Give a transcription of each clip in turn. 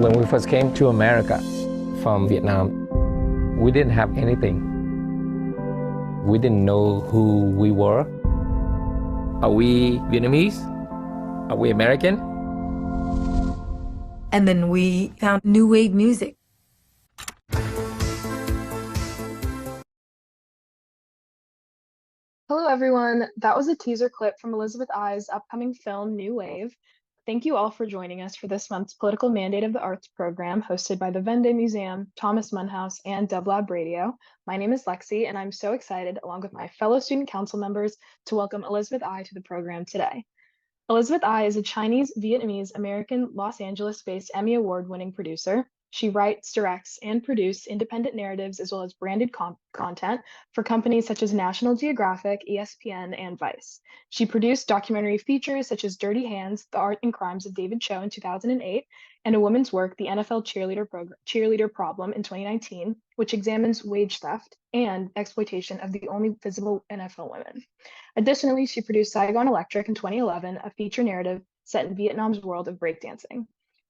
When we first came to America from Vietnam, we didn't have anything. We didn't know who we were. Are we Vietnamese? Are we American? And then we found new wave music. Hello, everyone. That was a teaser clip from Elizabeth I's upcoming film, New Wave. Thank you all for joining us for this month's Political Mandate of the Arts program hosted by the Wende Museum, Thomas Mann House, and DevLab Radio. My name is Lexi, and I'm so excited, along with my fellow student council members, to welcome Elizabeth I to the program today. Elizabeth I is a Chinese-Vietnamese-American Los Angeles-based Emmy Award-winning producer. She writes, directs, and produces independent narratives as well as branded content for companies such as National Geographic, ESPN, and Vice. She produced documentary features such as Dirty Hands, The Art and Crimes of David Cho in 2008, and a woman's work, The NFL Cheerleader Problem in 2019, which examines wage theft and exploitation of the only visible NFL women. Additionally, she produced Saigon Electric in 2011, a feature narrative set in Vietnam's world of breakdancing.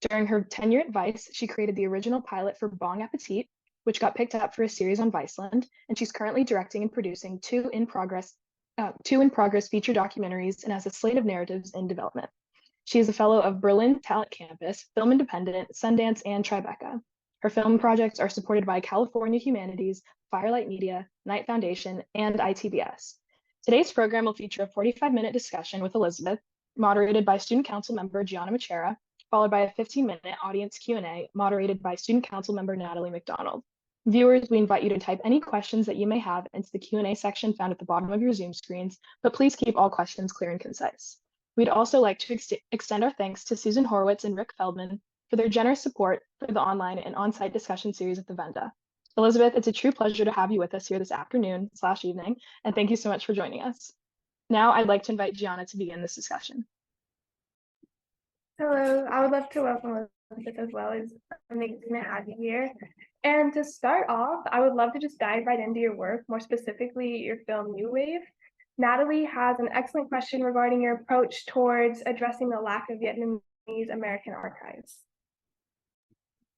During her tenure at Vice, she created the original pilot for Bong Appetit, which got picked up for a series on Viceland, and she's currently directing and producing two in progress feature documentaries and has a slate of narratives in development. She is a fellow of Berlin Talent Campus, Film Independent, Sundance, and Tribeca. Her film projects are supported by California Humanities, Firelight Media, Knight Foundation, and ITVS. Today's program will feature a 45-minute discussion with Elizabeth, moderated by Student Council member Gianna Machera, followed by a 15-minute audience Q&A moderated by Student Council member Natalie McDonald. Viewers, we invite you to type any questions that you may have into the Q&A section found at the bottom of your Zoom screens, but please keep all questions clear and concise. We'd also like to extend our thanks to Susan Horowitz and Rick Feldman for their generous support for the online and on-site discussion series at the Venda. Elizabeth, it's a true pleasure to have you with us here this afternoon/evening, and thank you so much for joining us. Now I'd like to invite Gianna to begin this discussion. Hello, I would love to welcome Elizabeth as well. It's amazing to have you here. And to start off, I would love to just dive right into your work, more specifically your film New Wave. Natalie has an excellent question regarding your approach towards addressing the lack of Vietnamese American archives.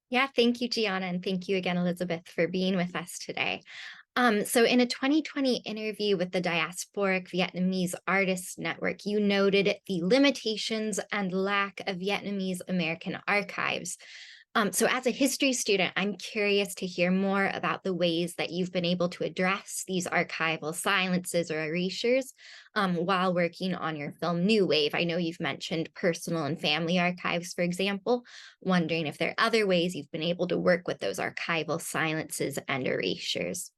Yeah, thank you, Gianna, and thank you again, Elizabeth, for being with us today. So in a 2020 interview with the Diasporic Vietnamese Artists Network, you noted the limitations and lack of Vietnamese American archives. So as a history student, I'm curious to hear more about the ways that you've been able to address these archival silences or erasures while working on your film New Wave. I know you've mentioned personal and family archives, for example, wondering if there are other ways you've been able to work with those archival silences and erasures.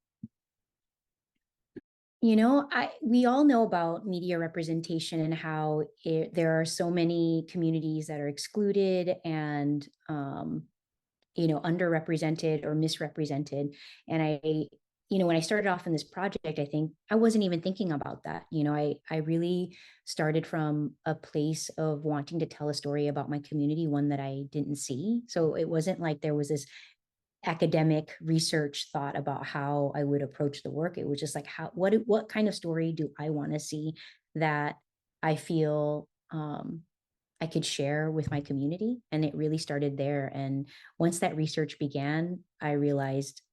You know, we all know about media representation and how there are so many communities that are excluded and, underrepresented or misrepresented. And when I started off in this project, I think I wasn't even thinking about that. I really started from a place of wanting to tell a story about my community, one that I didn't see. So it wasn't like there was this academic research thought about how I would approach the work. It was just like, what kind of story do I want to see that I feel I could share with my community? And it really started there. And once that research began, I realized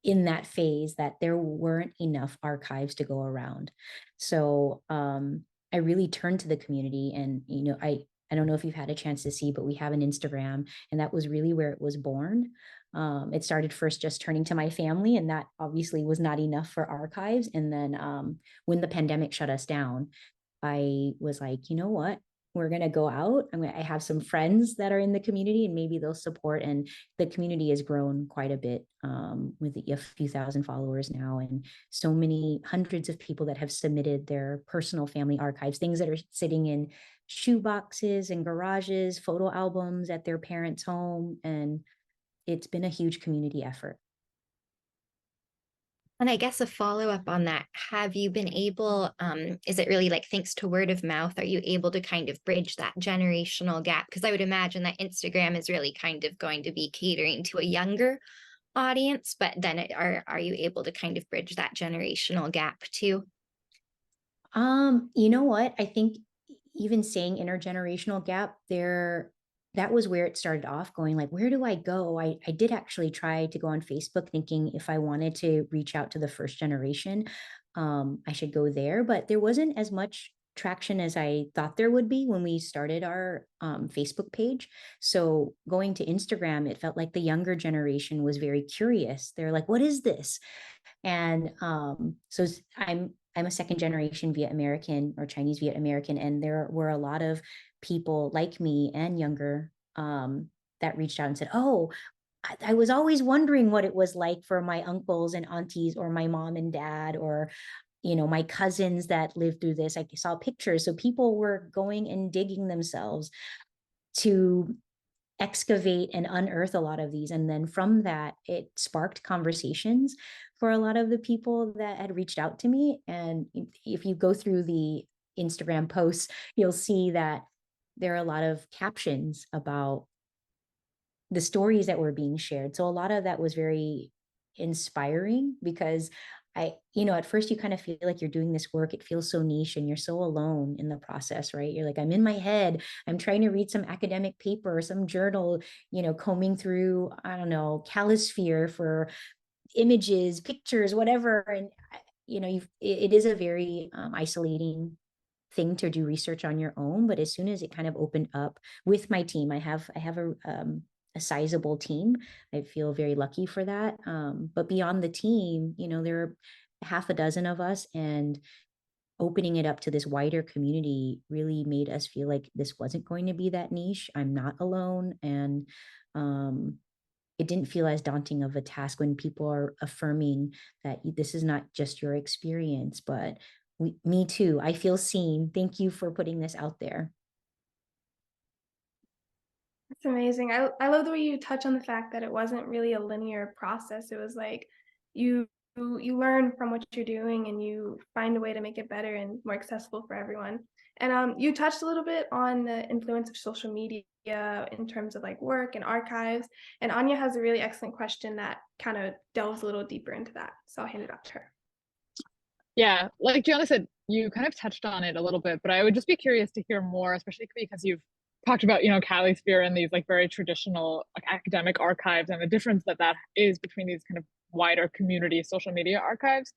in that phase that there weren't enough archives to go around. So I really turned to the community, and I don't know if you've had a chance to see, but we have an Instagram, and that was really where it was born. It started first just turning to my family, and that obviously was not enough for archives. And then when the pandemic shut us down, I was like, you know what? We're going to go out. I have some friends that are in the community, and maybe they'll support. And the community has grown quite a bit with a few thousand followers now, and so many hundreds of people that have submitted their personal family archives, things that are sitting in shoe boxes and garages, photo albums at their parents' home. And it's been a huge community effort. And I guess a follow-up on that, have you been able, is it really like thanks to word of mouth, are you able to kind of bridge that generational gap? Because I would imagine that Instagram is really kind of going to be catering to a younger audience, but then are you able to kind of bridge that generational gap too? You know what? I think even saying intergenerational gap, there that was where it started off, going like, where do I go? I did actually try to go on Facebook thinking if I wanted to reach out to the first generation, I should go there, but there wasn't as much traction as I thought there would be when we started our Facebook page. So going to Instagram, it felt like the younger generation was very curious. They're like, what is this? And so I'm a second generation Viet American or Chinese Viet American, and there were a lot of people like me and younger that reached out and said, "Oh, I was always wondering what it was like for my uncles and aunties, or my mom and dad, or my cousins that lived through this. I saw pictures." So people were going and digging themselves to excavate and unearth a lot of these. And then from that, it sparked conversations for a lot of the people that had reached out to me. And if you go through the Instagram posts, you'll see that there are a lot of captions about the stories that were being shared. So a lot of that was very inspiring, because at first you kind of feel like you're doing this work. It feels so niche and you're so alone in the process, right? You're like, I'm in my head. I'm trying to read some academic paper or some journal, combing through, I don't know, Calisphere for images, pictures, whatever. And, it is a very isolating thing to do research on your own. But as soon as it kind of opened up with my team, I have a sizable team. I feel very lucky for that. But beyond the team, there are half a dozen of us, and opening it up to this wider community really made us feel like this wasn't going to be that niche. I'm not alone. And it didn't feel as daunting of a task when people are affirming that this is not just your experience, but me too. I feel seen. Thank you for putting this out there. It's amazing. I love the way you touch on the fact that it wasn't really a linear process. It was like you learn from what you're doing and you find a way to make it better and more accessible for everyone. And you touched a little bit on the influence of social media in terms of like work and archives. And Anya has a really excellent question that kind of delves a little deeper into that. So I'll hand it off to her. Yeah, like Gianna said, you kind of touched on it a little bit, but I would just be curious to hear more, especially because you've talked about, Calisphere and these like very traditional like academic archives, and the difference that is between these kind of wider community social media archives.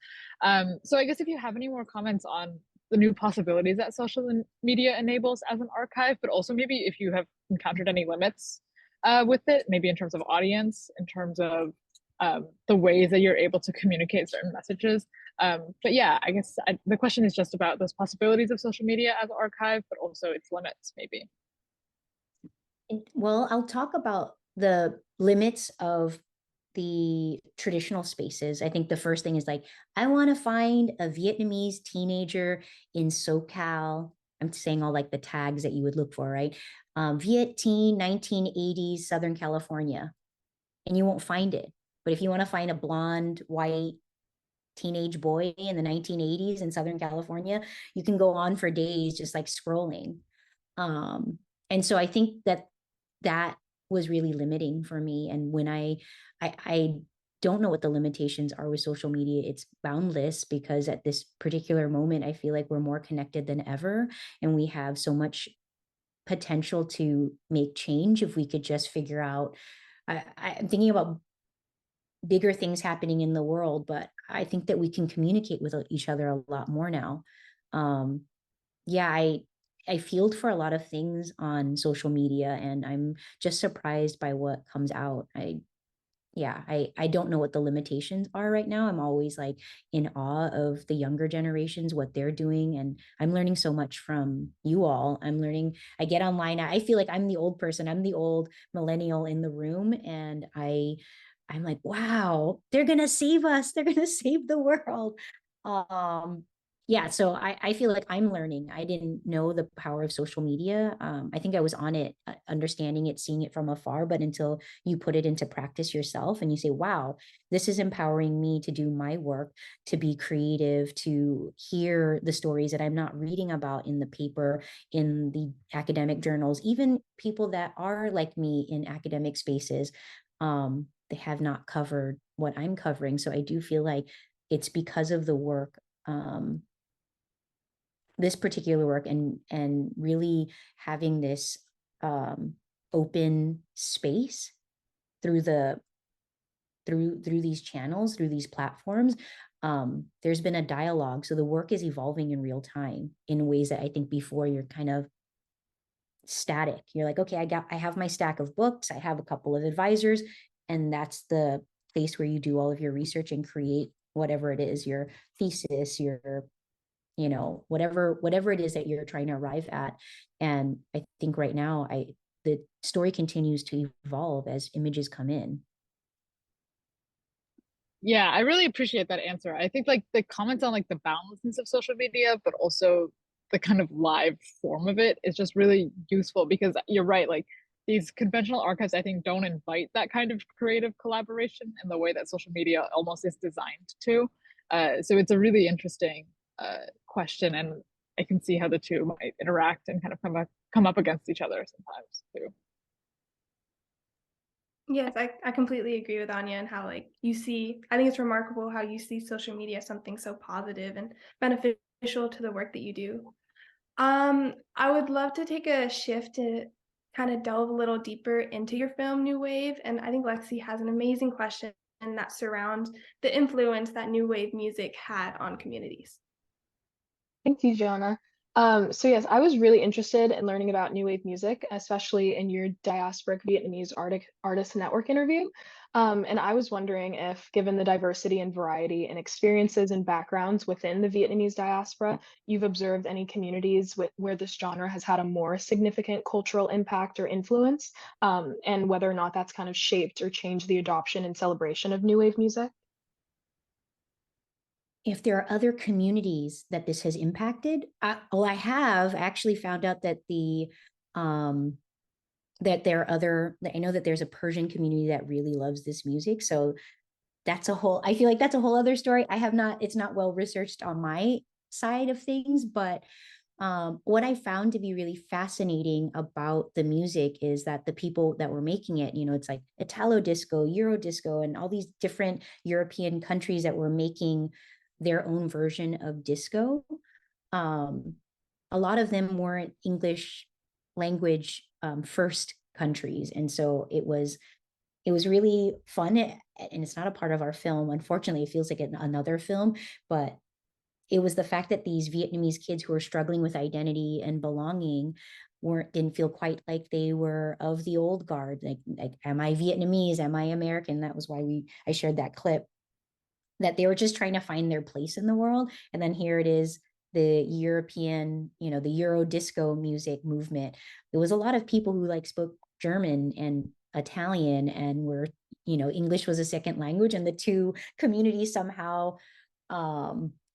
So I guess if you have any more comments on the new possibilities that social media enables as an archive, but also maybe if you have encountered any limits with it, maybe in terms of audience, in terms of the ways that you're able to communicate certain messages. But yeah, I guess the question is just about those possibilities of social media as an archive, but also its limits, maybe. Well, I'll talk about the limits of the traditional spaces. I think the first thing is like, I want to find a Vietnamese teenager in SoCal. I'm saying all like the tags that you would look for, right? Viet teen, 1980s, Southern California. And you won't find it. But if you want to find a blonde, white teenage boy in the 1980s in Southern California, you can go on for days just like scrolling. And so I think that was really limiting for me. And when I don't know what the limitations are with social media. It's boundless, because at this particular moment, I feel like we're more connected than ever. And we have so much potential to make change if we could just figure out. I'm thinking about bigger things happening in the world, but I think that we can communicate with each other a lot more now. I field for a lot of things on social media, and I'm just surprised by what comes out. I don't know what the limitations are right now. I'm always like in awe of the younger generations, what they're doing. And I'm learning so much from you all. I get online. I feel like I'm the old person. I'm the old millennial in the room. And I'm like, wow, they're going to save us. They're going to save the world. So I feel like I'm learning. I didn't know the power of social media. I think I was on it, understanding it, seeing it from afar, but until you put it into practice yourself and you say, wow, this is empowering me to do my work, to be creative, to hear the stories that I'm not reading about in the paper, in the academic journals, even people that are like me in academic spaces, they have not covered what I'm covering. So I do feel like it's because of the work, this particular work, and really having this open space through these channels, through these platforms. There's been a dialogue. So the work is evolving in real time in ways that I think before you're kind of static. You're like, okay, I have my stack of books, I have a couple of advisors, and that's the place where you do all of your research and create whatever it is, your thesis, your, you know, whatever it is that you're trying to arrive at. And I think right now the story continues to evolve as images come in. Yeah, I really appreciate that answer. I think like the comments on like the boundlessness of social media, but also the kind of live form of it is just really useful, because you're right, like these conventional archives I think don't invite that kind of creative collaboration in the way that social media almost is designed to. So it's a really interesting question, and I can see how the two might interact and kind of come up against each other sometimes too. Yes, I completely agree with Anya, and how like you see, I think it's remarkable how you see social media as something so positive and beneficial to the work that you do. I would love to take a shift to kind of delve a little deeper into your film New Wave, and I think Lexi has an amazing question that surrounds the influence that New Wave music had on communities. Thank you, Jonah. So yes, I was really interested in learning about New Wave music, especially in your diasporic Vietnamese artist network interview. And I was wondering if, given the diversity and variety and experiences and backgrounds within the Vietnamese diaspora, you've observed any communities where this genre has had a more significant cultural impact or influence, and whether or not that's kind of shaped or changed the adoption and celebration of New Wave music. If there are other communities that this has impacted, I have actually found out that that there are other, I know that there's a Persian community that really loves this music. So I feel like that's a whole other story. It's not well researched on my side of things, but what I found to be really fascinating about the music is that the people that were making it, you know, it's like Italo disco, Euro disco, and all these different European countries that were making their own version of disco. A lot of them weren't English language first countries, and so it was really fun. And it's not a part of our film, unfortunately. It feels like another film, but it was the fact that these Vietnamese kids who were struggling with identity and belonging didn't feel quite like they were of the old guard. Like, am I Vietnamese? Am I American? That was why I shared that clip, that they were just trying to find their place in the world. And then here it is, the European, you know, the Euro disco music movement. There was a lot of people who like spoke German and Italian and were, you know, English was a second language, and the two communities somehow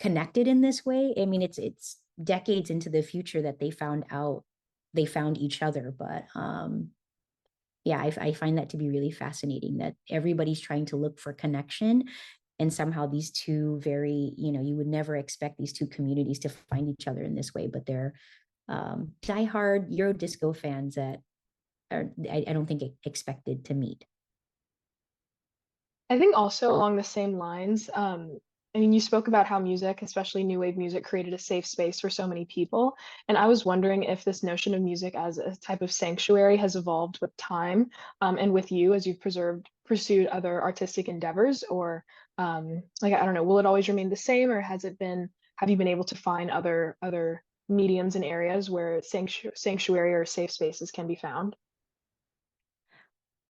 connected in this way. I mean, it's decades into the future that they found each other. But yeah, I find that to be really fascinating, that everybody's trying to look for connection, and somehow these two very, you know, you would never expect these two communities to find each other in this way, but they're diehard Euro disco fans that I don't think expected to meet. I think also along the same lines, I mean, you spoke about how music, especially new wave music, created a safe space for so many people. And I was wondering if this notion of music as a type of sanctuary has evolved with time, and with you as you've pursued other artistic endeavors, or like, I don't know, will it always remain the same, or have you been able to find other mediums and areas where sanctuary or safe spaces can be found?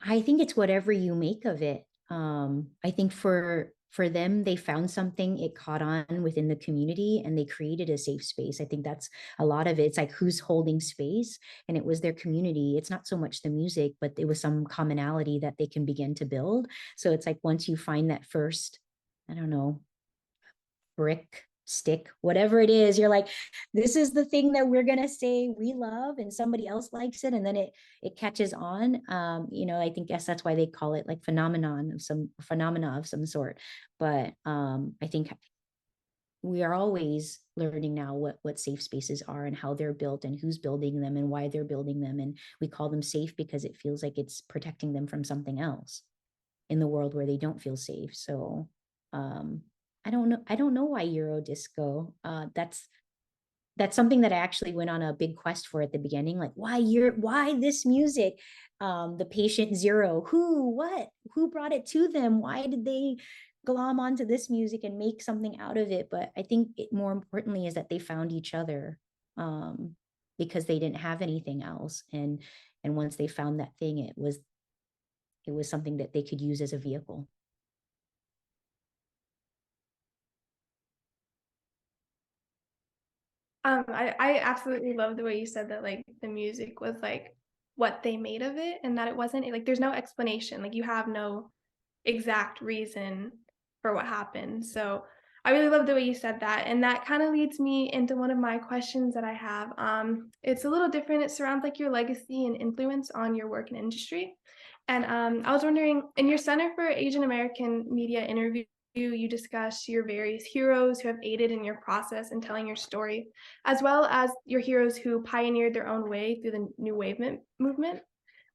I think it's whatever you make of it. I think for them, they found something, it caught on within the community, and they created a safe space. I think that's a lot of it. It's like, who's holding space, and it was their community. It's not so much the music, but it was some commonality that they can begin to build. So it's like, once you find that first, I don't know, brick, stick, whatever it is, you're like, this is the thing that we're gonna say we love, and somebody else likes it, and then it catches on. You know, I think, yes, that's why they call it like phenomena of some sort. But I think we are always learning now what safe spaces are and how they're built and who's building them and why they're building them. And we call them safe because it feels like it's protecting them from something else in the world where they don't feel safe. So I don't know why Euro disco. that's something that I actually went on a big quest for at the beginning. Like, why this music? The patient zero, who brought it to them? Why did they glom onto this music and make something out of it? But I think more importantly is that they found each other, because they didn't have anything else. And once they found that thing, it was something that they could use as a vehicle. I absolutely love the way you said that, like, the music was like what they made of it, and that it wasn't like there's no explanation, like you have no exact reason for what happened. So I really love the way you said that, and that kind of leads me into one of my questions that I have. It's a little different. It surrounds like your legacy and influence on your work and industry. And I was wondering, in your Center for Asian American Media interview, you discuss your various heroes who have aided in your process in telling your story, as well as your heroes who pioneered their own way through the New Wave movement.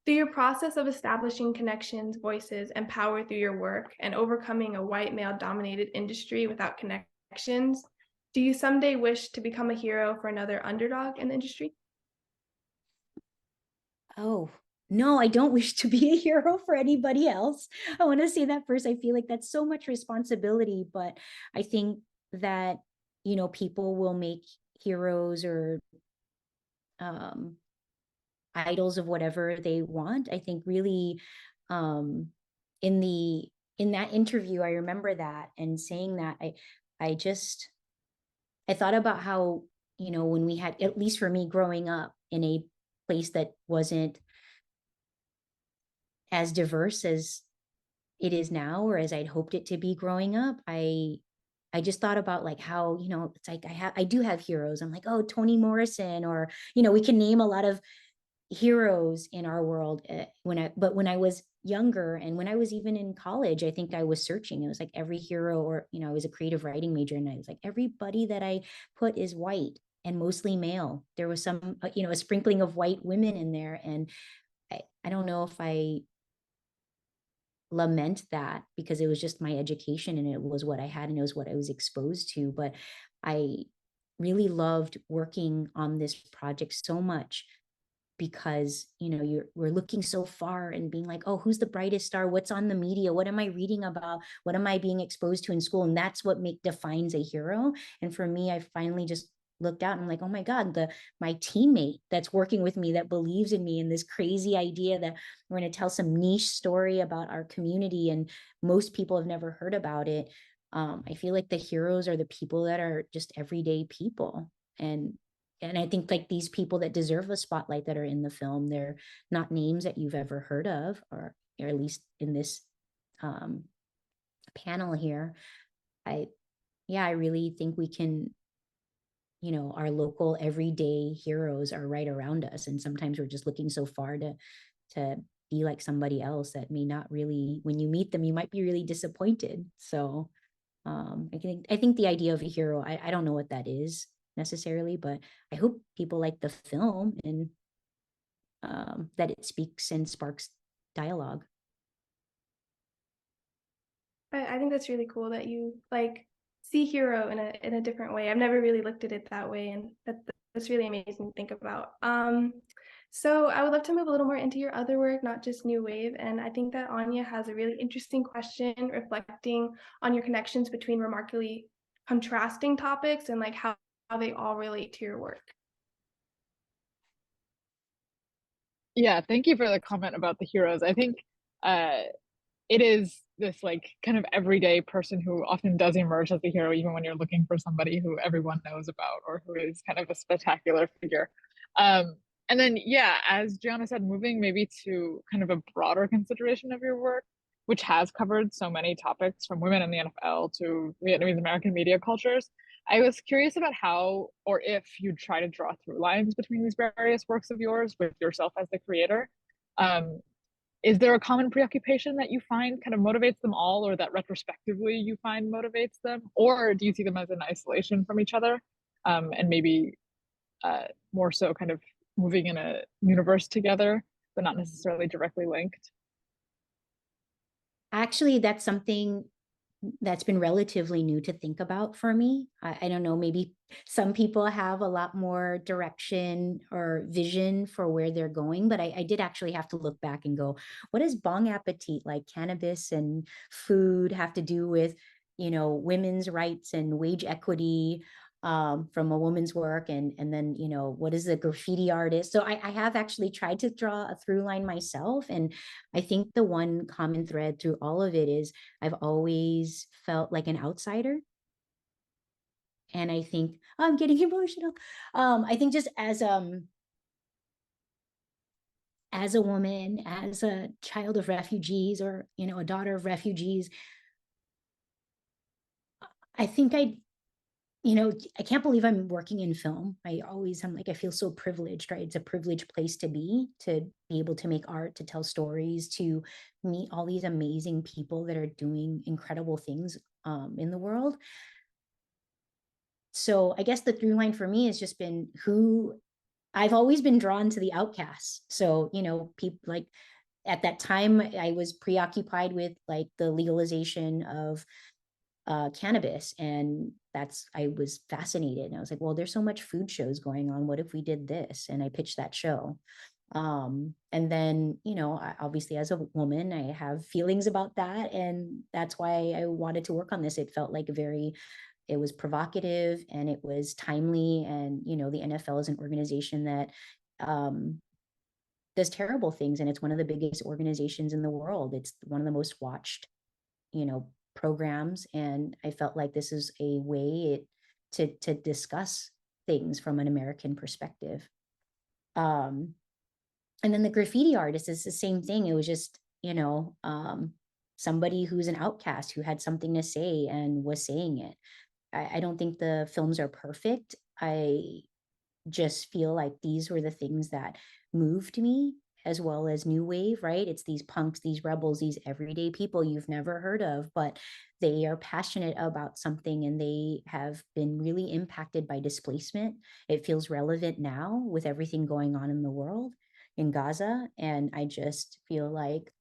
Through your process of establishing connections, voices, and power through your work and overcoming a white male-dominated industry without connections, do you someday wish to become a hero for another underdog in the industry? Oh, no, I don't wish to be a hero for anybody else. I want to say that first. I feel like that's so much responsibility, but I think that, people will make heroes or idols of whatever they want. I think really, in that interview, I remember that and saying that I thought about how, when we had, at least for me growing up in a place that wasn't as diverse as it is now, or as I'd hoped it to be growing up, I just thought about like how, it's like I do have heroes. I'm like, oh, Toni Morrison, or, we can name a lot of heroes in our world. But when I was younger and when I was even in college, I think I was searching. It was like every hero, or, I was a creative writing major, and I was like, everybody that I put is white and mostly male. There was some, a sprinkling of white women in there. And I don't know if I lament that, because it was just my education and it was what I had and it was what I was exposed to. But I really loved working on this project so much, because we're looking so far and being like, oh, who's the brightest star, what's on the media, what am I reading about, what am I being exposed to in school? And that's what defines a hero. And for me, I finally just looked out and I'm like, oh my God, my teammate that's working with me, that believes in me, and this crazy idea that we're going to tell some niche story about our community and most people have never heard about it. I feel like the heroes are the people that are just everyday people. And I think like these people that deserve a spotlight that are in the film, they're not names that you've ever heard of, or at least in this panel here. I really think we can, our local everyday heroes are right around us. And sometimes we're just looking so far to be like somebody else that may not really, when you meet them, you might be really disappointed. So I think the idea of a hero, I don't know what that is necessarily, but I hope people like the film and that it speaks and sparks dialogue. I think that's really cool that you like see hero in a different way. I've never really looked at it that way, and that's really amazing to think about. So I would love to move a little more into your other work, not just New Wave. And I think that Anya has a really interesting question reflecting on your connections between remarkably contrasting topics and like how they all relate to your work. Yeah, thank you for the comment about the heroes. I think it is this like kind of everyday person who often does emerge as a hero, even when you're looking for somebody who everyone knows about or who is kind of a spectacular figure. And then, yeah, as Gianna said, moving maybe to kind of a broader consideration of your work, which has covered so many topics from women in the NFL to Vietnamese American media cultures. I was curious about how, or if you'd try to draw through lines between these various works of yours with yourself as the creator. Is there a common preoccupation that you find kind of motivates them all, or that retrospectively you find motivates them? Or do you see them as in isolation from each other? And maybe more so kind of moving in a universe together, but not necessarily directly linked? Actually, that's something that's been relatively new to think about for me. I don't know, maybe some people have a lot more direction or vision for where they're going, but I did actually have to look back and go, what does bon appetit, like cannabis and food, have to do with, women's rights and wage equity, from a woman's work, and then what is a graffiti artist? So I have actually tried to draw a through line myself, and I think the one common thread through all of it is I've always felt like an outsider. And I think, oh, I'm getting emotional. I think just as a woman, as a child of refugees, or a daughter of refugees, I think I can't believe I'm working in film. I'm like, I feel so privileged, right? It's a privileged place to be able to make art, to tell stories, to meet all these amazing people that are doing incredible things in the world. So I guess the through line for me has just been who I've always been drawn to the outcasts. So, people like at that time I was preoccupied with like the legalization of cannabis, and I was fascinated, and I was like, well, there's so much food shows going on, what if we did this? And I pitched that show. And then obviously as a woman I have feelings about that, and that's why I wanted to work on this. It felt like it was provocative and it was timely, and the NFL is an organization that does terrible things, and it's one of the biggest organizations in the world. It's one of the most watched programs, and I felt like this is a way to discuss things from an American perspective. And then the graffiti artist is the same thing. It was just somebody who's an outcast who had something to say and was saying it. I don't think the films are perfect. I just feel like these were the things that moved me, as well as new wave, right? It's these punks, these rebels, these everyday people you've never heard of, but they are passionate about something, and they have been really impacted by displacement. It feels relevant now with everything going on in the world, in Gaza. And I just feel like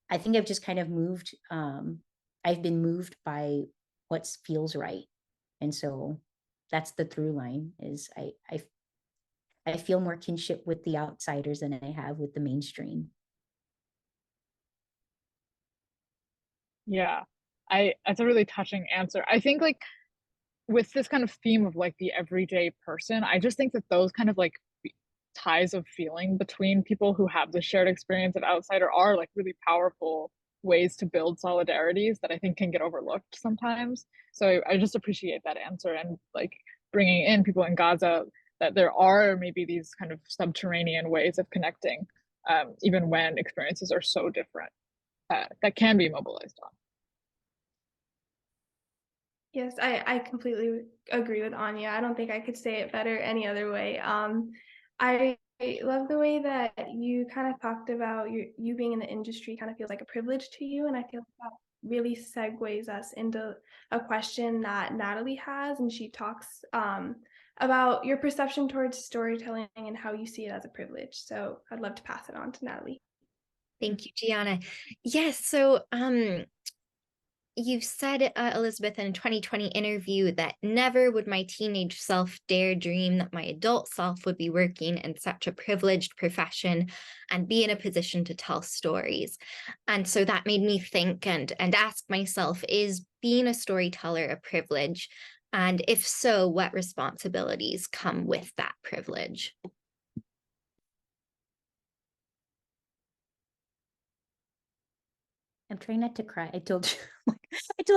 I think I've just kind of moved. I've been moved by what feels right. And so that's the through line, is I feel more kinship with the outsiders than I have with the mainstream. Yeah, that's a really touching answer. I think like with this kind of theme of like the everyday person, I just think that those kind of like ties of feeling between people who have the shared experience of outsider are like really powerful ways to build solidarities that I think can get overlooked sometimes. So I just appreciate that answer, and like bringing in people in Gaza, that there are maybe these kind of subterranean ways of connecting, even when experiences are so different, that can be mobilized on. Yes, I completely agree with Anya. I don't think I could say it better any other way. I love the way that you kind of talked about you being in the industry kind of feels like a privilege to you, and I feel like that really segues us into a question that Natalie has, and she talks about your perception towards storytelling and how you see it as a privilege. So I'd love to pass it on to Natalie. Thank you, Gianna. Yes, so you said, Elizabeth, in a 2020 interview that never would my teenage self dare dream that my adult self would be working in such a privileged profession and be in a position to tell stories. And so that made me think and ask myself, is being a storyteller a privilege? And if so, what responsibilities come with that privilege? I'm trying not to cry. I told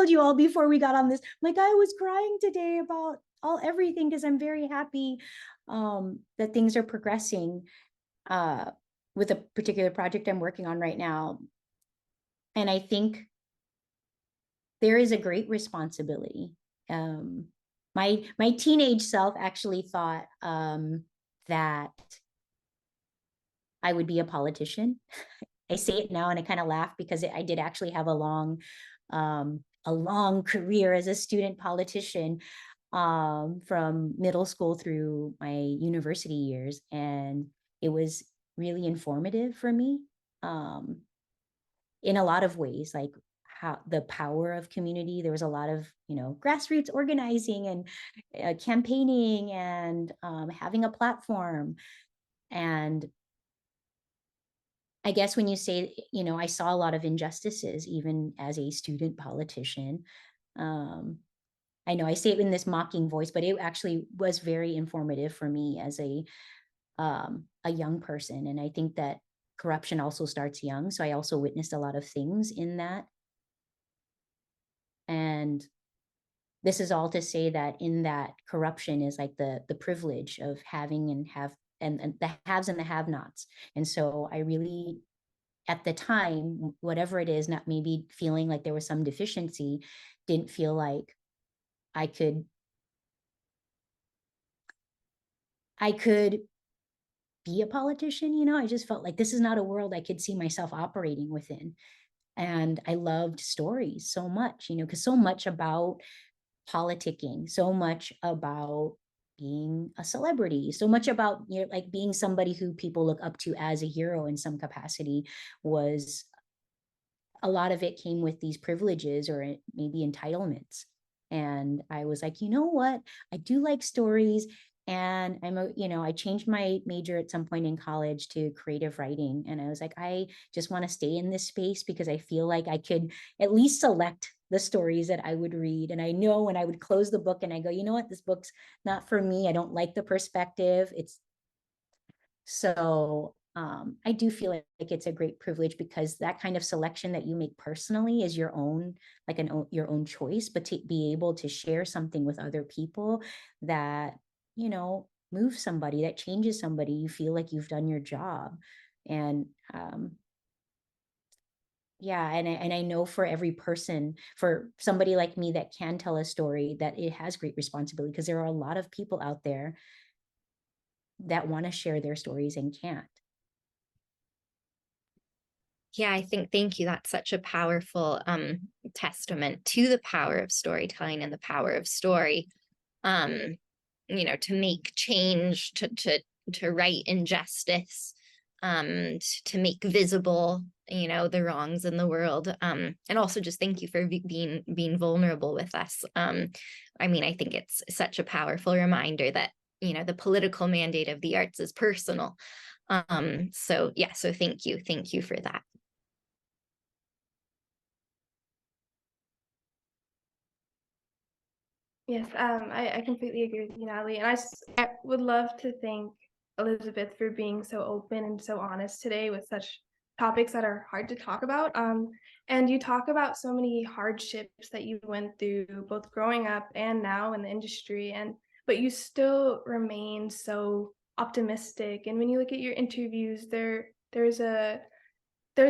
you all before we got on this, like I was crying today about everything, because I'm very happy that things are progressing with a particular project I'm working on right now. And I think there is a great responsibility. My teenage self actually thought that I would be a politician. I say it now and I kind of laugh, because I did actually have a long career as a student politician, from middle school through my university years, and it was really informative for me. in a lot of ways, like how the power of community. There was a lot of, grassroots organizing and campaigning and having a platform. And I guess when you say, I saw a lot of injustices, even as a student politician. I know I say it in this mocking voice, but it actually was very informative for me as a young person. And I think that corruption also starts young. So I also witnessed a lot of things in that. And this is all to say that in that corruption is like the privilege of having and the haves and the have-nots. And so I really, at the time, whatever it is, not maybe feeling like there was some deficiency, didn't feel like I could be a politician. I just felt like this is not a world I could see myself operating within. And I loved stories so much, because so much about politicking, so much about being a celebrity, so much about, like being somebody who people look up to as a hero in some capacity, was a lot of it came with these privileges or maybe entitlements. And I was like, you know what? I do like stories. And I changed my major at some point in college to creative writing. And I was like, I just want to stay in this space because I feel like I could at least select the stories that I would read. And I know when I would close the book and I go, you know what, this book's not for me. I don't like the perspective. So I do feel like it's a great privilege because that kind of selection that you make personally is your own, like your own choice, but to be able to share something with other people that, moves somebody, that changes somebody, you feel like you've done your job. And yeah, and I know for every person, for somebody like me that can tell a story, that it has great responsibility because there are a lot of people out there that want to share their stories and can't. Yeah, I think, thank you. That's such a powerful testament to the power of storytelling and the power of story. To make change, to right injustice, to make visible, the wrongs in the world. And also just thank you for being vulnerable with us. I think it's such a powerful reminder that, the political mandate of the arts is personal. So thank you. Thank you for that. Yes, I completely agree with you, Natalie. And I would love to thank Elizabeth for being so open and so honest today with such topics that are hard to talk about. And you talk about so many hardships that you went through, both growing up and now in the industry, but you still remain so optimistic. And when you look at your interviews, there's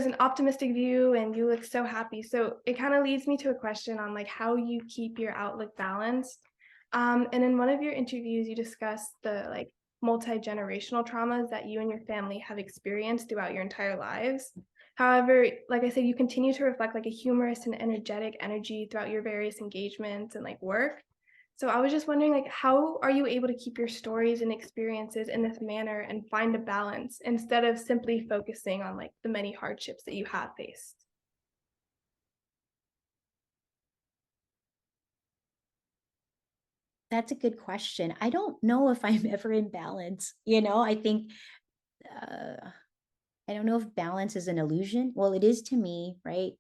an optimistic view and you look so happy. So it kind of leads me to a question on like how you keep your outlook balanced. And in one of your interviews, you discussed the like multi-generational traumas that you and your family have experienced throughout your entire lives. However, like I said, you continue to reflect like a humorous and energetic energy throughout your various engagements and like work. So I was just wondering, like, how are you able to keep your stories and experiences in this manner and find a balance instead of simply focusing on like the many hardships that you have faced? That's a good question. I don't know if I'm ever in balance. I think, I don't know if balance is an illusion. Well, it is to me, right?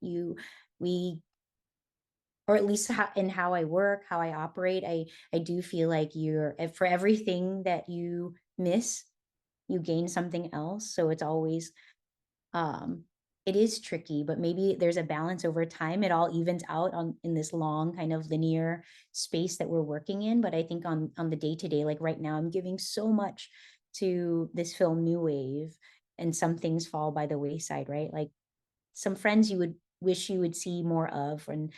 Or at least in how I work, how I operate, I do feel like for everything that you miss, you gain something else. So it's always, it is tricky, but maybe there's a balance over time. It all evens out in this long kind of linear space that we're working in. But I think on the day-to-day, like right now, I'm giving so much to this film New Wave, and some things fall by the wayside, right? Like some friends you would wish you would see more of, and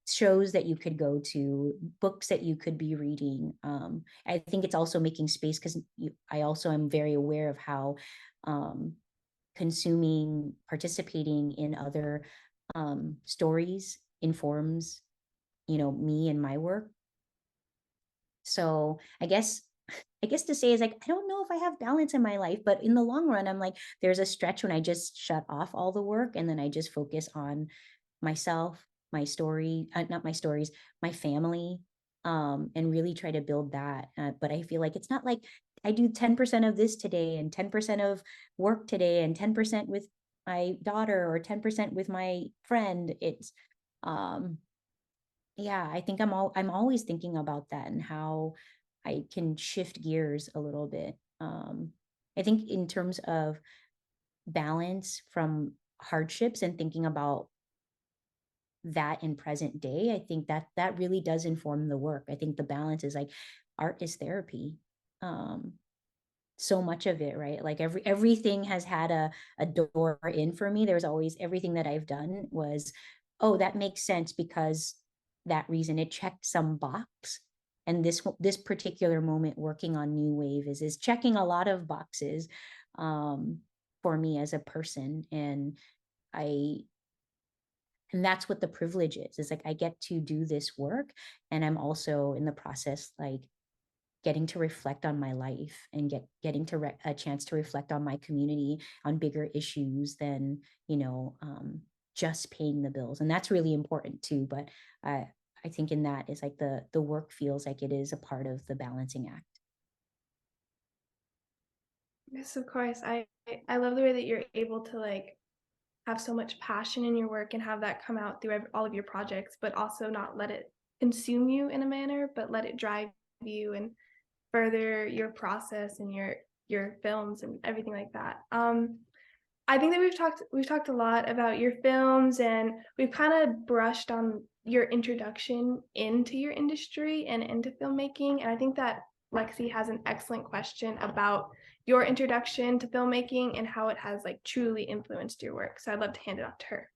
shows that you could go to, books that you could be reading. I think it's also making space because I also am very aware of how participating in other stories informs, me and my work. So I guess I guess to say is like, I don't know if I have balance in my life, but in the long run, I'm like, there's a stretch when I just shut off all the work and then I just focus on myself, my story, not my stories, my family, and really try to build that. But I feel like it's not like I do 10% of this today and 10% of work today and 10% with my daughter or 10% with my friend. It's, yeah, I think I'm always thinking about that and how I can shift gears a little bit. I think in terms of balance from hardships and thinking about that in present day, I think that really does inform the work. I think the balance is like art is therapy. So much of it, right? Like everything has had a door in for me. There's always everything that I've done was, oh, that makes sense because that reason it checked some box. And this particular moment working on New Wave is checking a lot of boxes for me as a person. And that's what the privilege is like I get to do this work, and I'm also in the process like getting to reflect on my life and getting to a chance to reflect on my community on bigger issues than just paying the bills. And that's really important too. But I think in that is like the work feels like it is a part of the balancing act. Yes, of course. I love the way that you're able to like have so much passion in your work and have that come out through all of your projects, but also not let it consume you in a manner, but let it drive you and further your process and your films and everything like that. I think that we've talked a lot about your films, and we've kind of brushed on your introduction into your industry and into filmmaking. And I think that Lexi has an excellent question about your introduction to filmmaking and how it has like truly influenced your work. So I'd love to hand it off to her.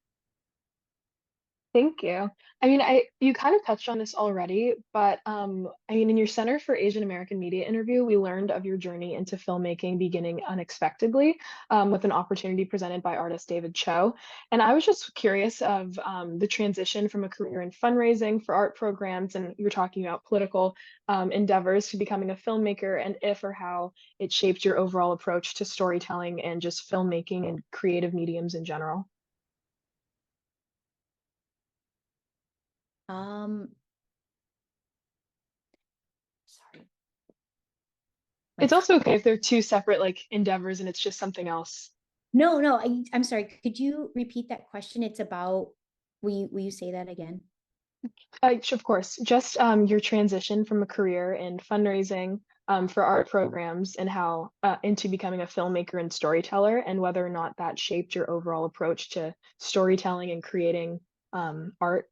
Thank you. I mean, you kind of touched on this already, but I mean, in your Center for Asian American Media interview, we learned of your journey into filmmaking beginning unexpectedly with an opportunity presented by artist David Cho. And I was just curious of the transition from a career in fundraising for art programs, and you were talking about political endeavors, to becoming a filmmaker, and if or how it shaped your overall approach to storytelling and just filmmaking and creative mediums in general. Sorry. It's also okay if they're two separate like endeavors and it's just something else. No, I'm sorry. Could you repeat that question? It's about, will you say that again? Of course, just your transition from a career in fundraising for art programs and how into becoming a filmmaker and storyteller, and whether or not that shaped your overall approach to storytelling and creating art.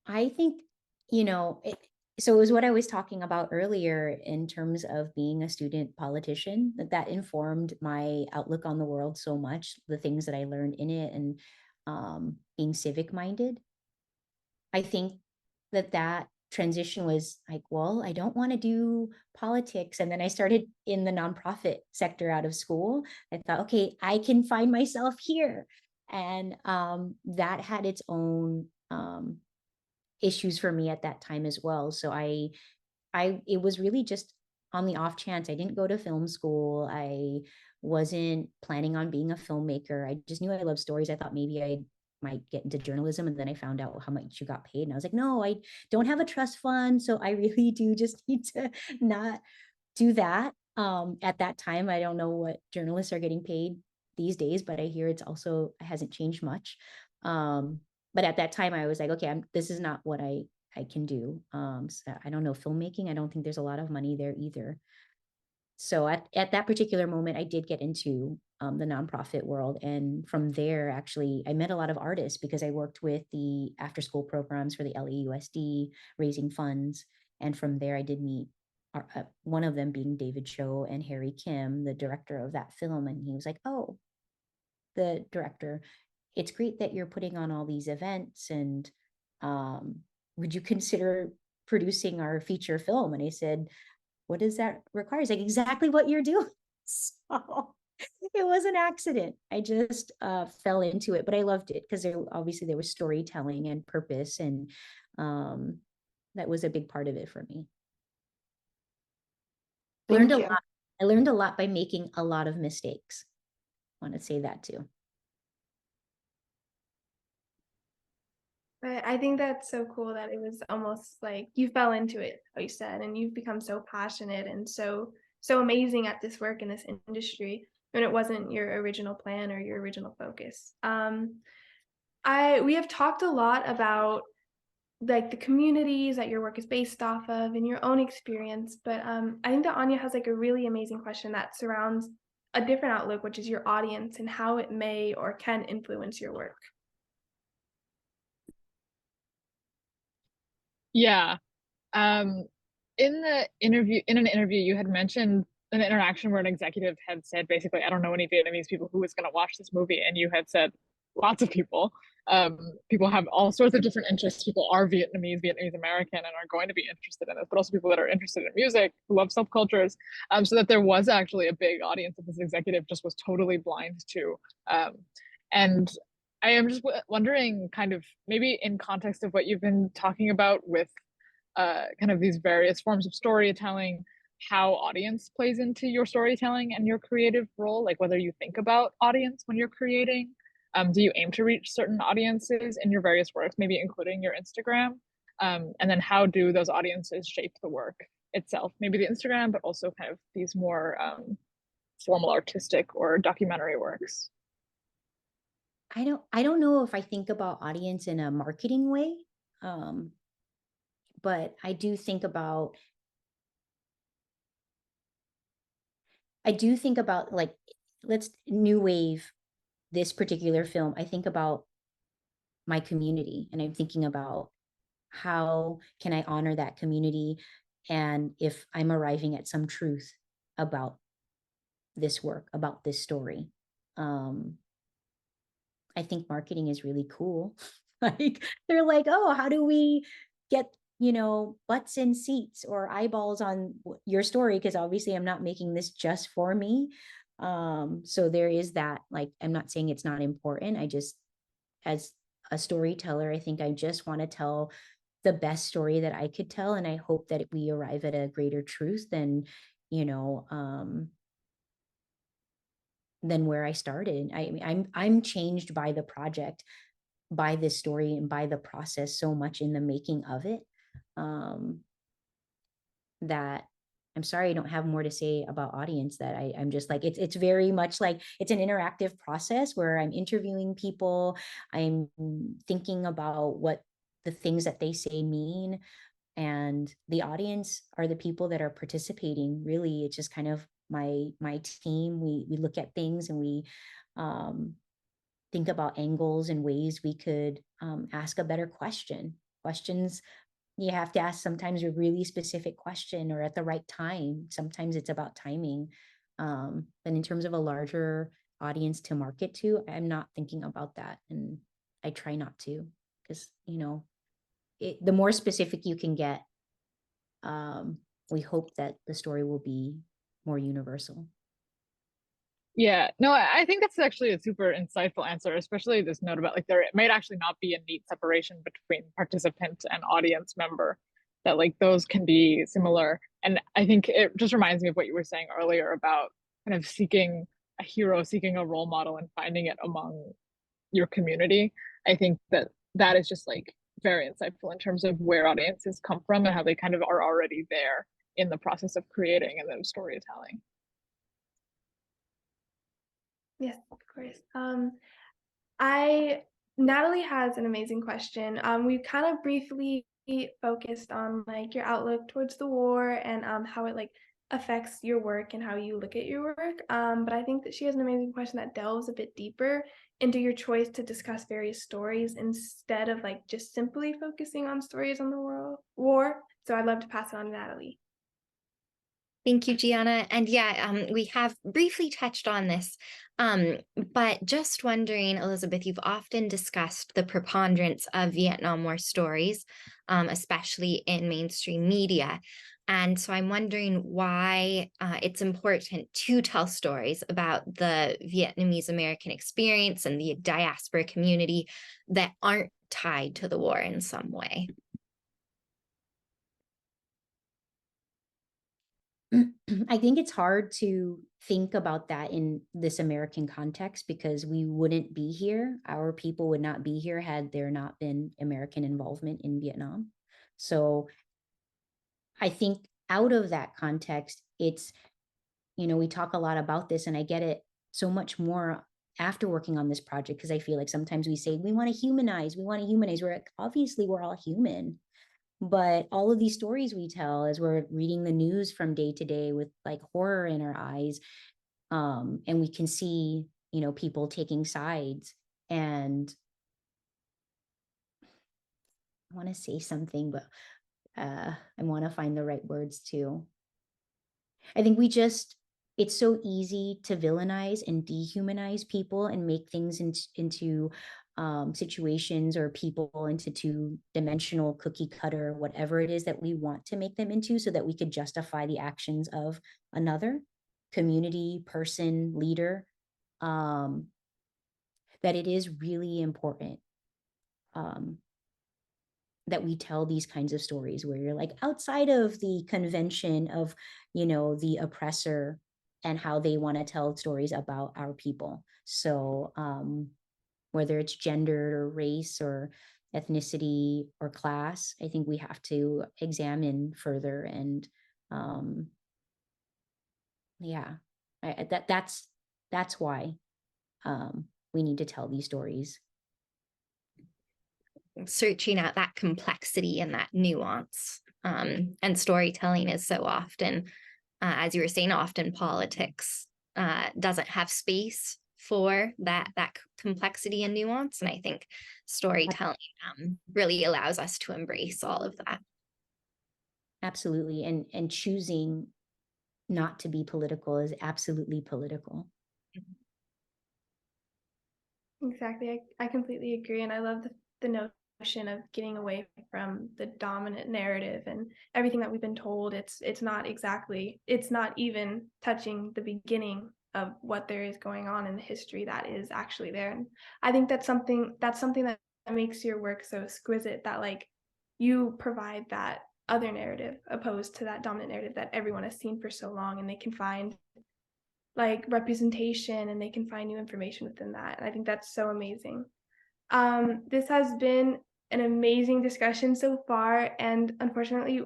I think, so it was what I was talking about earlier in terms of being a student politician, that informed my outlook on the world so much, the things that I learned in it, and being civic minded. I think that transition was like, well, I don't want to do politics. And then I started in the nonprofit sector out of school. I thought, okay, I can find myself here. And that had its own issues for me at that time as well. So it was really just on the off chance. I didn't go to film school. I wasn't planning on being a filmmaker. I just knew I loved stories. I thought maybe I might get into journalism, and then I found out how much you got paid, and I was like, no, I don't have a trust fund, so I really do just need to not do that. At that time, I don't know what journalists are getting paid these days, but I hear it hasn't changed much. But at that time I was like, okay, this is not what I can do. So I don't know, filmmaking, I don't think there's a lot of money there either. So at that particular moment, I did get into the nonprofit world. And from there, actually, I met a lot of artists because I worked with the after school programs for the LAUSD, raising funds. And from there, I did meet one of them being David Cho and Harry Kim, the director of that film. And he was like, oh, the director, it's great that you're putting on all these events, and would you consider producing our feature film? And I said, what does that require? It's like, exactly what you're doing. So it was an accident. I just fell into it, but I loved it because obviously there was storytelling and purpose, and that was a big part of it for me. learned Thank a you. lot. I learned a lot by making a lot of mistakes. I want to say that too. But I think that's so cool that it was almost like you fell into it, like you said, and you've become so passionate and so amazing at this work in this industry when it wasn't your original plan or your original focus. We have talked a lot about like the communities that your work is based off of and your own experience, but I think that Anya has like a really amazing question that surrounds a different outlook, which is your audience and how it may or can influence your work. Yeah. Um, in an interview, you had mentioned an interaction where an executive had said, basically, I don't know any Vietnamese people who was going to watch this movie, and you had said lots of people. People have all sorts of different interests. People are Vietnamese, Vietnamese-American, and are going to be interested in this, but also people that are interested in music, who love subcultures. So that there was actually a big audience that this executive just was totally blind to. And I am just wondering, kind of maybe in context of what you've been talking about with kind of these various forms of storytelling, how audience plays into your storytelling and your creative role, like whether you think about audience when you're creating. Do you aim to reach certain audiences in your various works, maybe including your Instagram? And then how do those audiences shape the work itself? Maybe the Instagram, but also kind of these more formal artistic or documentary works. I don't know if I think about audience in a marketing way. But I do think about like, let's new wave, this particular film. I think about my community, and I'm thinking about how can I honor that community, and if I'm arriving at some truth about this work, about this story. I think marketing is really cool. Like, they're like, oh, how do we get, butts in seats or eyeballs on your story? Because obviously I'm not making this just for me. So there is that, like, I'm not saying it's not important. I just, as a storyteller, I think I just want to tell the best story that I could tell. And I hope that we arrive at a greater truth than, than where I started. I'm changed by the project, by this story, and by the process so much in the making of it, that I'm sorry I don't have more to say about audience. That I'm just like, it's very much like it's an interactive process where I'm interviewing people. I'm thinking about what the things that they say mean, and the audience are the people that are participating. Really, it's just kind of my team. We look at things, and we think about angles and ways we could ask a better questions. You have to ask sometimes a really specific question or at the right time. Sometimes it's about timing. But in terms of a larger audience to market to, I'm not thinking about that, and I try not to, because the more specific you can get, we hope that the story will be more universal. Yeah, no, I think that's actually a super insightful answer, especially this note about like there might actually not be a neat separation between participant and audience member, that like those can be similar. And I think it just reminds me of what you were saying earlier about kind of seeking a hero, seeking a role model, and finding it among your community. I think that that is just like very insightful in terms of where audiences come from and how they kind of are already there in the process of creating and then storytelling. Yes, of course. Natalie has an amazing question. We kind of briefly focused on like your outlook towards the war and how it like affects your work and how you look at your work. But I think that she has an amazing question that delves a bit deeper into your choice to discuss various stories instead of like just simply focusing on stories on the war. So I'd love to pass it on to Natalie. Thank you, Gianna. And yeah, we have briefly touched on this, but just wondering, Elizabeth, you've often discussed the preponderance of Vietnam War stories, especially in mainstream media. And so I'm wondering why it's important to tell stories about the Vietnamese American experience and the diaspora community that aren't tied to the war in some way. I think it's hard to think about that in this American context because we wouldn't be here. Our people would not be here had there not been American involvement in Vietnam. So I think out of that context, it's, we talk a lot about this, and I get it so much more after working on this project, because I feel like sometimes we say, we want to humanize. We're like, obviously we're all human. But all of these stories we tell as we're reading the news from day to day with like horror in our eyes, and we can see, people taking sides. And I want to say something, but I want to find the right words too. I think it's so easy to villainize and dehumanize people and make things into situations or people into two-dimensional cookie cutter, whatever it is that we want to make them into, so that we could justify the actions of another community, person, leader, that it is really important that we tell these kinds of stories where you're like outside of the convention of, the oppressor and how they want to tell stories about our people. So whether it's gender or race or ethnicity or class, I think we have to examine further. And that's why we need to tell these stories. Searching out that complexity and that nuance. And storytelling is so often, as you were saying, often politics doesn't have space for that complexity and nuance. And I think storytelling really allows us to embrace all of that. Absolutely. And choosing not to be political is absolutely political. Exactly. I completely agree. And I love the notion of getting away from the dominant narrative and everything that we've been told. It's not even touching the beginning of what there is going on in the history that is actually there. And I think that's something that makes your work so exquisite, that like you provide that other narrative opposed to that dominant narrative that everyone has seen for so long, and they can find like representation and they can find new information within that. And I think that's so amazing. This has been an amazing discussion so far, and unfortunately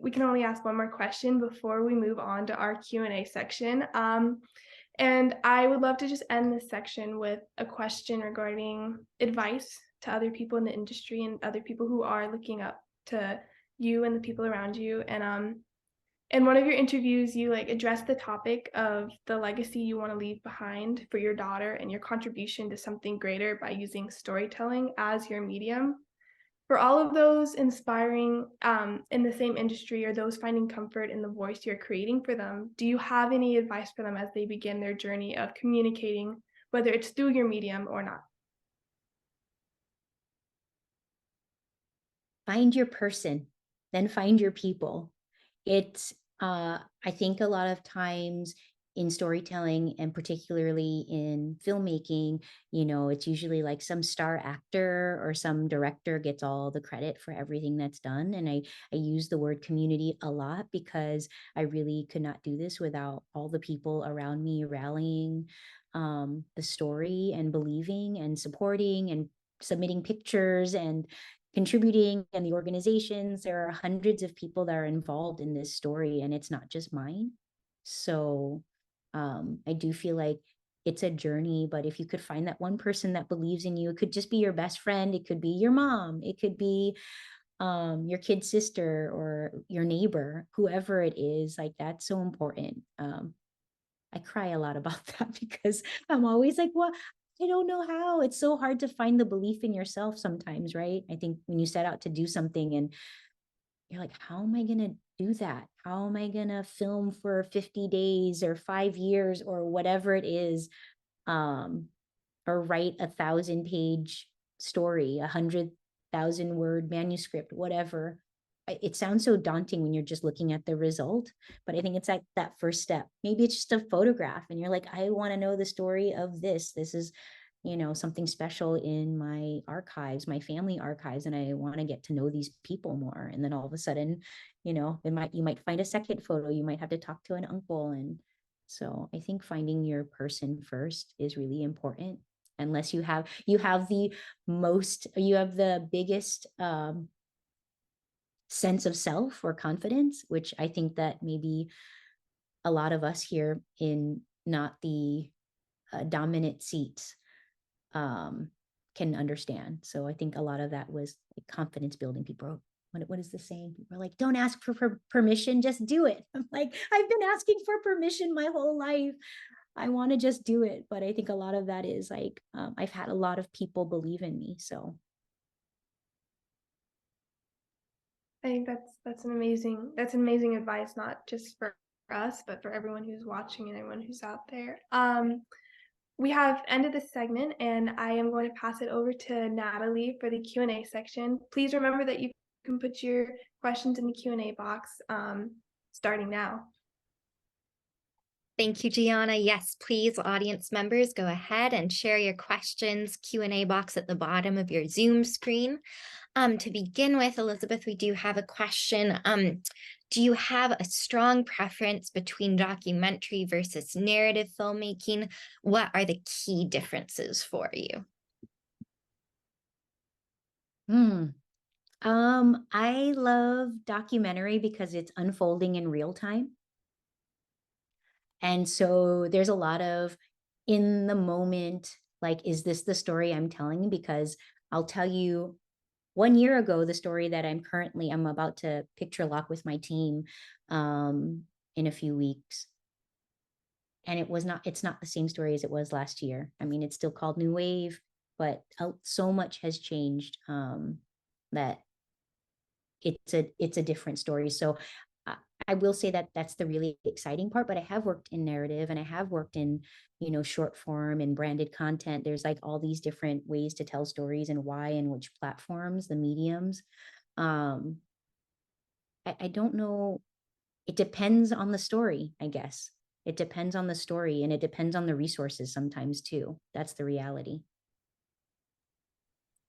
we can only ask one more question before we move on to our Q&A section. And I would love to just end this section with a question regarding advice to other people in the industry and other people who are looking up to you and the people around you. And in one of your interviews, you like address the topic of the legacy you want to leave behind for your daughter and your contribution to something greater by using storytelling as your medium. For all of those inspiring in the same industry, or those finding comfort in the voice you're creating for them, do you have any advice for them as they begin their journey of communicating, whether it's through your medium or not? Find your person, then find your people. It's I think a lot of times in storytelling, and particularly in filmmaking, it's usually like some star actor or some director gets all the credit for everything that's done. And I use the word community a lot because I really could not do this without all the people around me rallying the story and believing and supporting and submitting pictures and contributing, and the organizations. There are hundreds of people that are involved in this story, and it's not just mine. So I do feel like it's a journey, but if you could find that one person that believes in you, it could just be your best friend, it could be your mom, it could be your kid's sister or your neighbor, whoever it is, like that's so important. I cry a lot about that because I'm always like, well, I don't know how. It's so hard to find the belief in yourself sometimes, right? I think when you set out to do something and you're like, how am I going to do that? How am I going to film for 50 days or 5 years or whatever it is, or write 1,000-page story, 100,000-word manuscript, whatever. It sounds so daunting when you're just looking at the result, but I think it's like that first step. Maybe it's just a photograph and you're like, I want to know the story of this. This is something special in my archives, my family archives, and I want to get to know these people more. And then all of a sudden, you might find a second photo, you might have to talk to an uncle. And so I think finding your person first is really important. Unless you have the biggest sense of self or confidence, which I think that maybe a lot of us here in not the dominant seats can understand. So I think a lot of that was like confidence building. People, what is the saying? People are like, don't ask for permission, just do it. I'm like, I've been asking for permission my whole life. I want to just do it. But I think a lot of that is like, I've had a lot of people believe in me. So I think that's an amazing advice, not just for us, but for everyone who's watching and everyone who's out there. We have ended this segment, and I am going to pass it over to Natalie for the Q&A section. Please remember that you can put your questions in the Q&A box starting now. Thank you, Gianna. Yes, please, audience members, go ahead and share your questions, Q&A box at the bottom of your Zoom screen. To begin with, Elizabeth, we do have a question. Do you have a strong preference between documentary versus narrative filmmaking? What are the key differences for you? I love documentary because it's unfolding in real time. And so there's a lot of in the moment, like, is this the story I'm telling? Because I'll tell you, 1 year ago, the story that I'm about to picture lock with my team in a few weeks. And it's not the same story as it was last year. I mean, it's still called New Wave, but so much has changed that it's a different story. So I will say that that's the really exciting part, but I have worked in narrative and I have worked in, short form and branded content. There's like all these different ways to tell stories and why and which platforms, the mediums. I don't know. It depends on the story, I guess. It depends on the story and it depends on the resources sometimes too. That's the reality.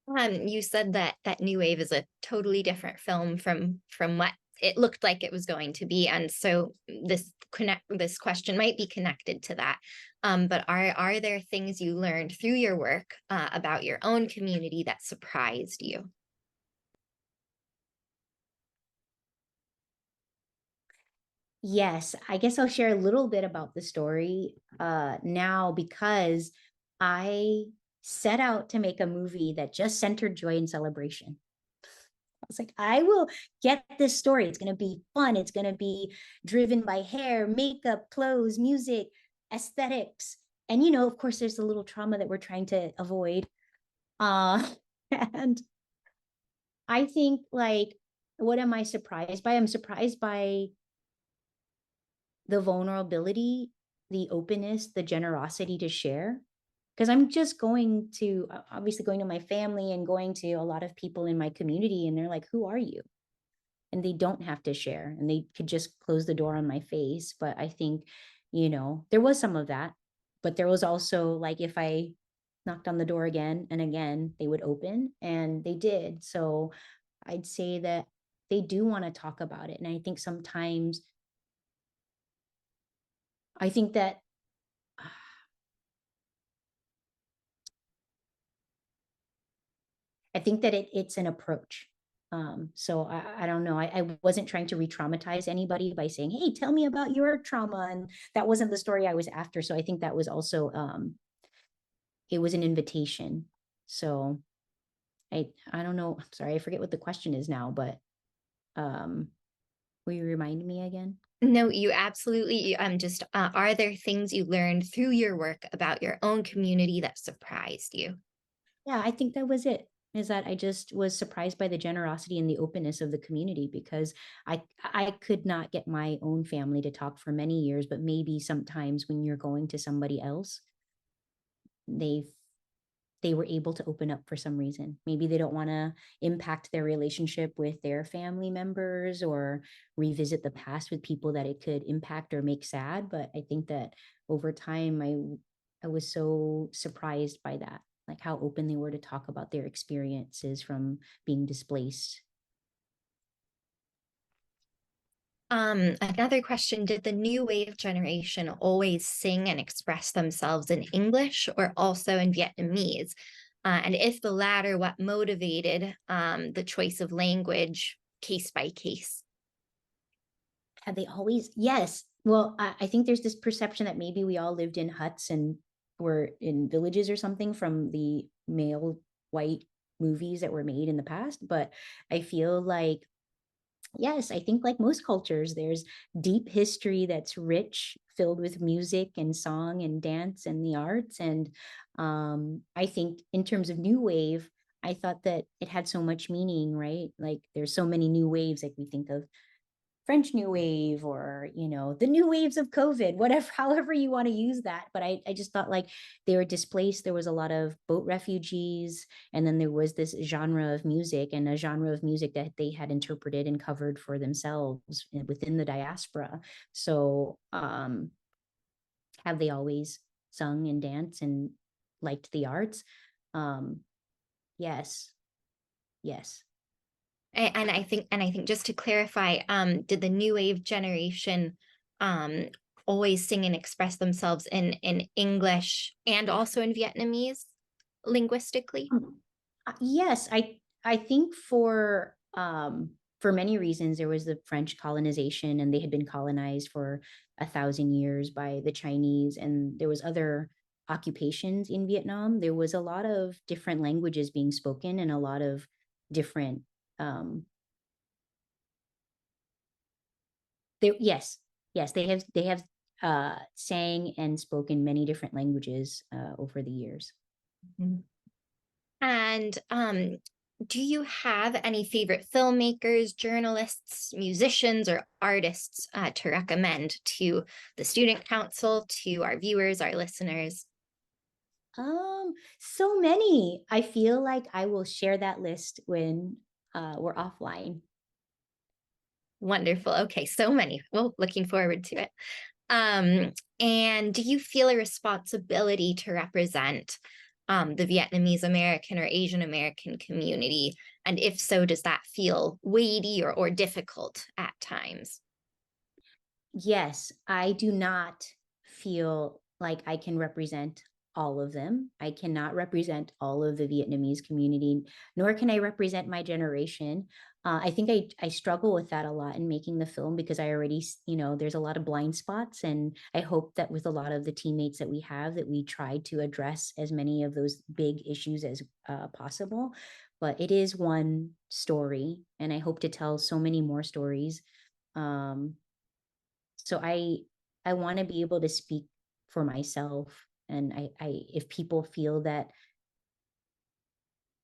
You said that New Wave is a totally different film from what it looked like it was going to be, and so this question might be connected to that. But are there things you learned through your work about your own community that surprised you? Yes, I guess I'll share a little bit about the story now, because I set out to make a movie that just centered joy and celebration. I was like, I will get this story. It's going to be fun. It's going to be driven by hair, makeup, clothes, music, aesthetics. And, of course, there's a little trauma that we're trying to avoid. And I think, like, what am I surprised by? I'm surprised by the vulnerability, the openness, the generosity to share. Because I'm just obviously going to my family and going to a lot of people in my community, and they're like, who are you? And they don't have to share, and they could just close the door on my face. But I think, there was some of that, but there was also like, if I knocked on the door again and again, they would open, and they did. So I'd say that they do want to talk about it. And I think sometimes, I think that it's an approach. So I don't know. I wasn't trying to re-traumatize anybody by saying, hey, tell me about your trauma. And that wasn't the story I was after. So I think that was also, it was an invitation. So I don't know. I'm sorry, I forget what the question is now, but will you remind me again? No, you absolutely, just, are there things you learned through your work about your own community that surprised you? Yeah, I think that was it. Is that I just was surprised by the generosity and the openness of the community, because I could not get my own family to talk for many years, but maybe sometimes when you're going to somebody else, they were able to open up for some reason. Maybe they don't want to impact their relationship with their family members or revisit the past with people that it could impact or make sad. But I think that over time, I was so surprised by that, like how open they were to talk about their experiences from being displaced. Another question, did the new wave generation always sing and express themselves in English or also in Vietnamese? And if the latter, what motivated the choice of language case by case? Have they always? Yes. Well, I think there's this perception that maybe we all lived in huts and were in villages or something from the male white movies that were made in the past. But I feel like, yes, I think like most cultures, there's deep history that's rich, filled with music and song and dance and the arts. And I think in terms of new wave, I thought that it had so much meaning, right? Like there's so many new waves, like we think of French New Wave or, the new waves of COVID, whatever, however you want to use that. But I just thought like they were displaced. There was a lot of boat refugees. And then there was this genre of music and a genre of music that they had interpreted and covered for themselves within the diaspora. So have they always sung and danced and liked the arts? Yes. Yes. And I think just to clarify, did the new wave generation always sing and express themselves in English and also in Vietnamese linguistically? Yes, I think for many reasons there was the French colonization and they had been colonized for 1,000 years by the Chinese, and there was other occupations in Vietnam. There was a lot of different languages being spoken and a lot of different yes, they have sang and spoken many different languages over the years. Mm-hmm. And do you have any favorite filmmakers, journalists, musicians, or artists to recommend to the Student Council, to our viewers, our listeners? So many. I feel like I will share that list when we're offline. Wonderful. Okay, so many. Well, looking forward to it. And do you feel a responsibility to represent the Vietnamese American or Asian American community? And if so, does that feel weighty or difficult at times? Yes, I do not feel like I can represent all of them. I cannot represent all of the Vietnamese community, nor can I represent my generation. I think I struggle with that a lot in making the film because I already, there's a lot of blind spots. And I hope that with a lot of the teammates that we have, that we try to address as many of those big issues as possible. But it is one story, and I hope to tell so many more stories. So I want to be able to speak for myself, and I if people feel that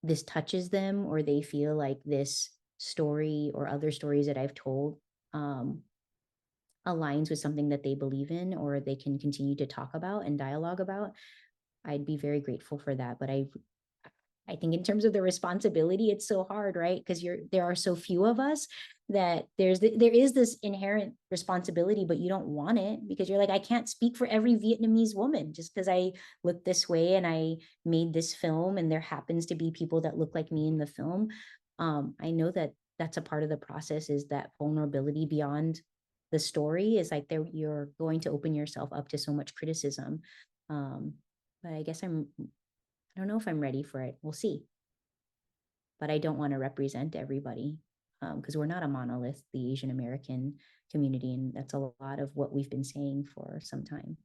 this touches them or they feel like this story or other stories that I've told aligns with something that they believe in or they can continue to talk about and dialogue about, I'd be very grateful for that. But I think in terms of the responsibility, it's so hard, right? Because there are so few of us that there is this inherent responsibility, but you don't want it because you're like, I can't speak for every Vietnamese woman just because I look this way and I made this film and there happens to be people that look like me in the film. I know that that's a part of the process, is that vulnerability beyond the story is like you're going to open yourself up to so much criticism. But I guess I don't know if I'm ready for it. We'll see. But I don't want to represent everybody because we're not a monolith, the Asian American community. And that's a lot of what we've been saying for some time.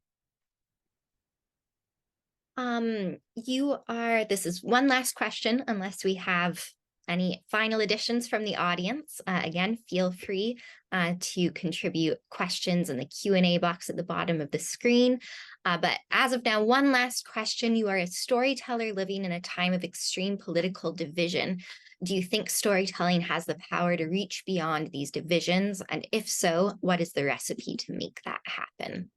This is one last question, unless we have any final additions from the audience. Again, feel free to contribute questions in the Q&A box at the bottom of the screen. But as of now, one last question. You are a storyteller living in a time of extreme political division. Do you think storytelling has the power to reach beyond these divisions? And if so, what is the recipe to make that happen?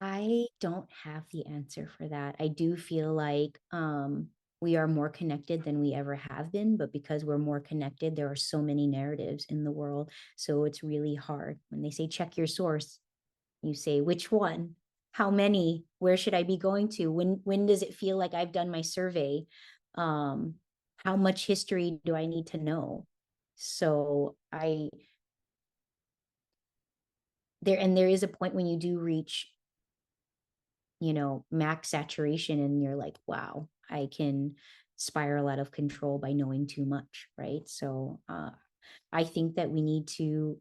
I don't have the answer for that. I do feel like we are more connected than we ever have been, but because we're more connected, there are so many narratives in the world. So it's really hard. When they say check your source, you say, which one? How many? Where should I be going to? When does it feel like I've done my survey? How much history do I need to know? So there is a point when you do reach, max saturation, and you're like, wow, I can spiral out of control by knowing too much, right? So I think that we need to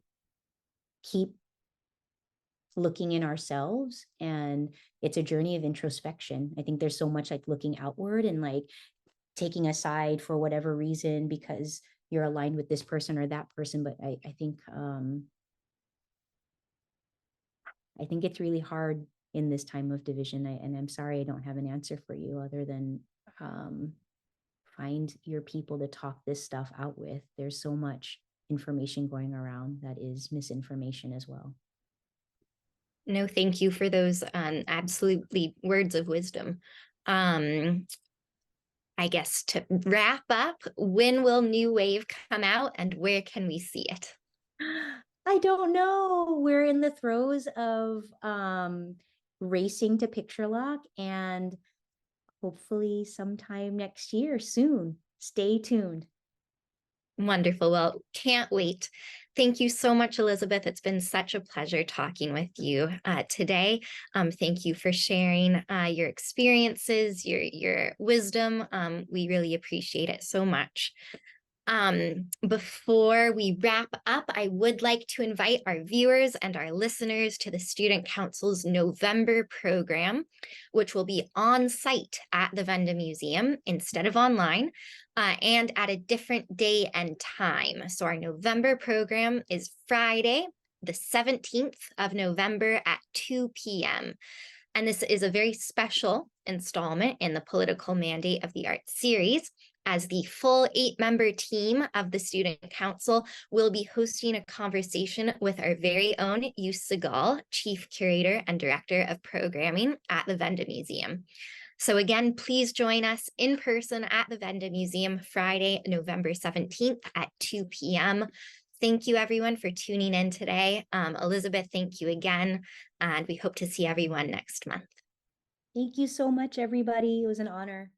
keep looking in ourselves, and it's a journey of introspection. I think there's so much like looking outward and like taking a side for whatever reason because you're aligned with this person or that person. But I think it's really hard in this time of division. And I'm sorry I don't have an answer for you other than find your people to talk this stuff out with. There's so much information going around that is misinformation as well. No, thank you for those absolutely words of wisdom. I guess to wrap up, when will New Wave come out and where can we see it? I don't know. We're in the throes of racing to picture lock, and hopefully sometime next year soon. Stay tuned. Wonderful. Well, can't wait. Thank you so much, Elizabeth. It's been such a pleasure talking with you today. Thank you for sharing your experiences, your wisdom. We really appreciate it so much. Before we wrap up, I would like to invite our viewers and our listeners to the Student Council's November program, which will be on site at the Wende Museum instead of online, and at a different day and time. So our November program is Friday, the 17th of November at 2 p.m. And this is a very special installment in the Political Mandate of the Arts series, as the full 8-member team of the Student Council will be hosting a conversation with our very own Yus Segal, Chief Curator and Director of Programming at the Wende Museum. So again, please join us in person at the Wende Museum Friday, November 17th at 2 p.m. Thank you, everyone, for tuning in today. Elizabeth, thank you again, and we hope to see everyone next month. Thank you so much, everybody. It was an honor.